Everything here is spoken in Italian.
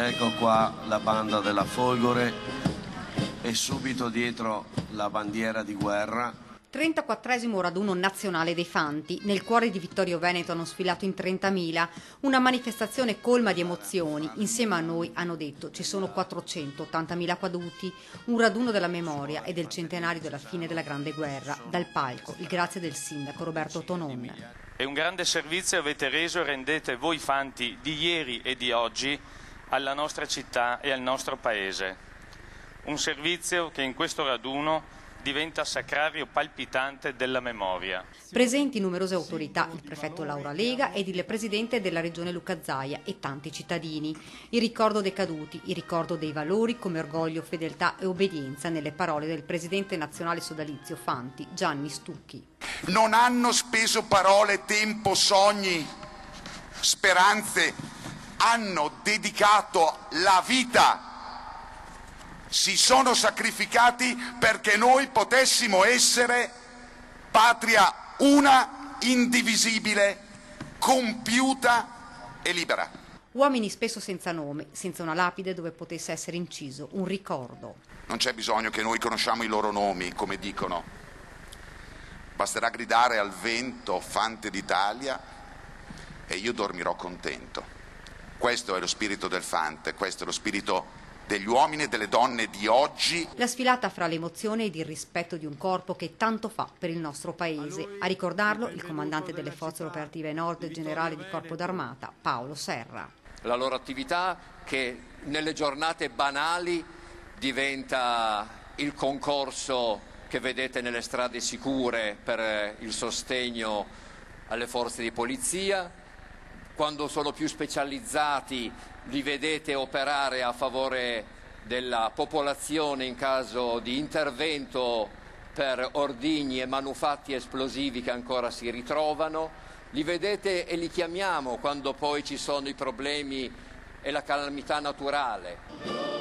Ecco qua la banda della Folgore e subito dietro la bandiera di guerra. 34esimo raduno nazionale dei Fanti. Nel cuore di Vittorio Veneto hanno sfilato in 30.000, una manifestazione colma di emozioni. Insieme a noi, hanno detto, ci sono 480.000 caduti, un raduno della memoria e del centenario della fine della Grande Guerra. Dal palco, il grazie del sindaco Roberto Tonon. E un grande servizio avete reso e rendete voi Fanti di ieri e di oggi alla nostra città e al nostro paese. Un servizio che in questo raduno diventa sacrario palpitante della memoria. Presenti numerose autorità, il prefetto Laura Lega ed il presidente della regione Luca Zaia e tanti cittadini. Il ricordo dei caduti, il ricordo dei valori come orgoglio, fedeltà e obbedienza nelle parole del presidente nazionale sodalizio Fanti, Gianni Stucchi. Non hanno speso parole, tempo, sogni, speranze, hanno dedicato la vita. Si sono sacrificati perché noi potessimo essere patria una, indivisibile, compiuta e libera. Uomini spesso senza nome, senza una lapide dove potesse essere inciso un ricordo. Non c'è bisogno che noi conosciamo i loro nomi, come dicono. Basterà gridare al vento Fante d'Italia e io dormirò contento. Questo è lo spirito del Fante, questo è lo spirito degli uomini e delle donne di oggi. La sfilata fra l'emozione ed il rispetto di un corpo che tanto fa per il nostro paese. A ricordarlo il comandante delle forze operative Nord, generale di Corpo d'Armata, Paolo Serra. La loro attività che nelle giornate banali diventa il concorso che vedete nelle strade sicure per il sostegno alle forze di polizia. Quando sono più specializzati li vedete operare a favore della popolazione in caso di intervento per ordigni e manufatti esplosivi che ancora si ritrovano. Li vedete e li chiamiamo quando poi ci sono i problemi e la calamità naturale.